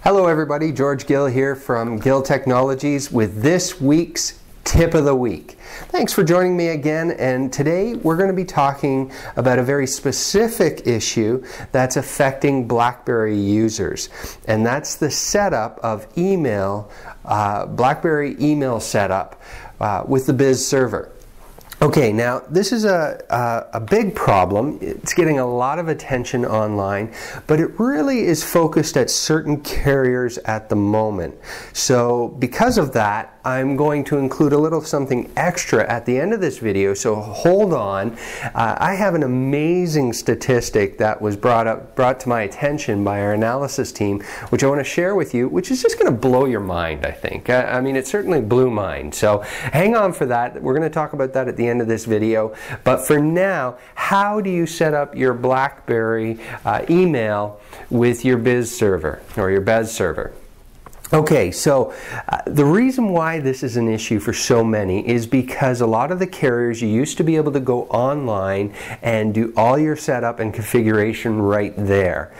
Hello everybody, George Gill here from Gill Technologies with this week's Tip of the Week. Thanks for joining me again, and today we're going to be talking about a very specific issue that's affecting Blackberry users, and that's the setup of email, Blackberry email setup with the BIS server. Okay, now this is a big problem. It's getting a lot of attention online, but it really is focused at certain carriers at the moment. So because of that, I'm going to include a little something extra at the end of this video, so hold on. I have an amazing statistic that was brought to my attention by our analysis team, which I want to share with you, which is just going to blow your mind, I think. I mean, it certainly blew mine. So hang on for that. We're going to talk about that at the end of this video. But for now, how do you set up your Blackberry email with your BIS server or your BES server? Okay, so the reason why this is an issue for so many is because a lot of the carriers, you used to be able to go online and do all your setup and configuration right there.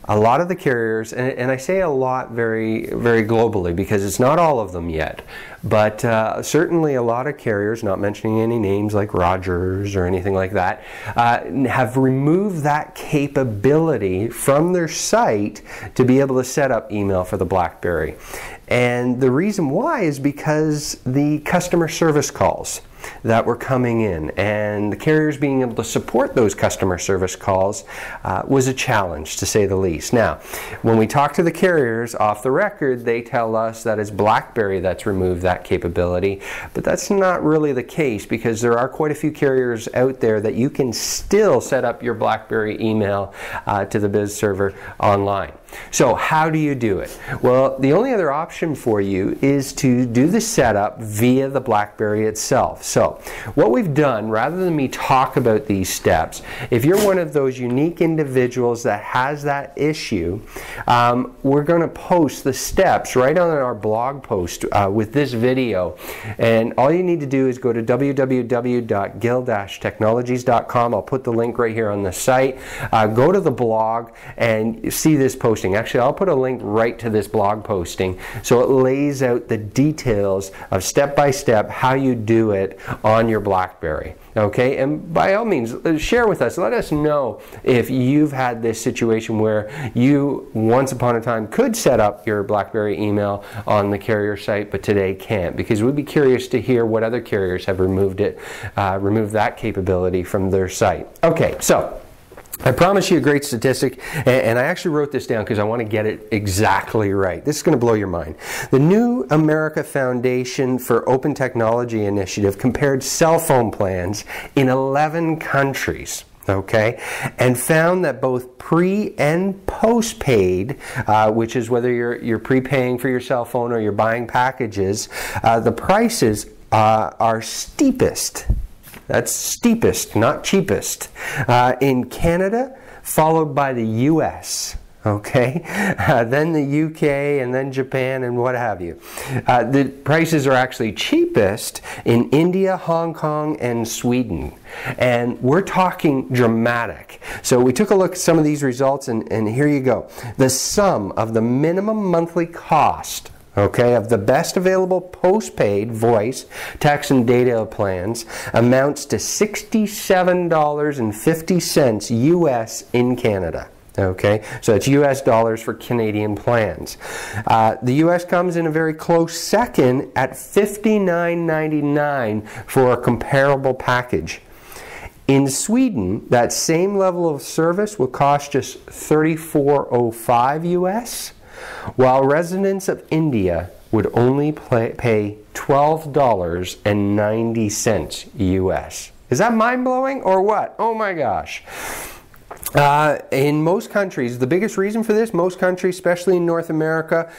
A lot of the carriers, and I say a lot very globally because it's not all of them yet, but certainly a lot of carriers, not mentioning any names like Rogers or anything like that, have removed that capability from their site to be able to set up email for the Blackberry. And the reason why is because the customer service calls that were coming in and the carriers being able to support those customer service calls was a challenge, to say the least. Now, when we talk to the carriers off the record, they tell us that it's Blackberry that's removed that capability, but that's not really the case because there are quite a few carriers out there that you can still set up your Blackberry email to the BIS server online. So how do you do it? Well, the only other option for you is to do the setup via the Blackberry itself. So what we've done, rather than me talk about these steps, if you're one of those unique individuals that has that issue, we're going to post the steps right on our blog post with this video. And all you need to do is go to www.gill-technologies.com. I'll put the link right here on the site. Go to the blog and see this posting. Actually, I'll put a link right to this blog posting, so it lays out the details of step by step how you do it on your Blackberry. Okay, and by all means, share with us. Let us know if you've had this situation where you once upon a time could set up your Blackberry email on the carrier site, but today can't, because we'd be curious to hear what other carriers have removed that capability from their site. Okay, so I promise you a great statistic, and I actually wrote this down because I want to get it exactly right. This is going to blow your mind. The New America Foundation for Open Technology Initiative compared cell phone plans in 11 countries. Okay, and found that both pre and postpaid, which is whether you're prepaying for your cell phone or you're buying packages, the prices are steepest. That's steepest, not cheapest. In Canada, followed by the US. Okay, then the UK, and then Japan, and what have you. The prices are actually cheapest in India, Hong Kong, and Sweden. And we're talking dramatic. So we took a look at some of these results, and here you go. The sum of the minimum monthly cost, okay, of the best available postpaid voice, text, and data plans amounts to $67.50 US in Canada. Okay, so it's US dollars for Canadian plans. The US comes in a very close second at $59.99 for a comparable package. In Sweden, that same level of service will cost just $34.05 US. While residents of India would only pay $12.90 US. Is that mind-blowing or what? Oh my gosh. In most countries, the biggest reason for this, most countries, especially in North America,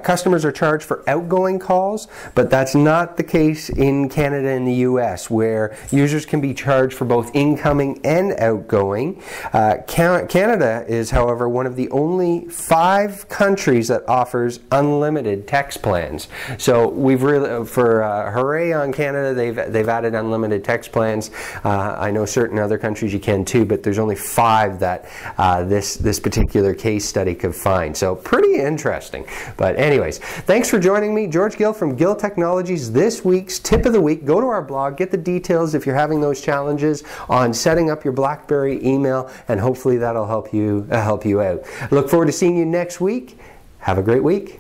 customers are charged for outgoing calls, but that's not the case in Canada and the US, where users can be charged for both incoming and outgoing. Canada is, however, one of the only 5 countries that offers unlimited text plans. So we've really, hooray on Canada, they've added unlimited text plans. I know certain other countries you can too, but there's only 5 that this particular case study could find. So pretty interesting. But anyways, thanks for joining me. George Gill from Gill Technologies. This week's tip of the week. Go to our blog, get the details if you're having those challenges on setting up your Blackberry email, and hopefully that'll help you out. I look forward to seeing you next week. Have a great week.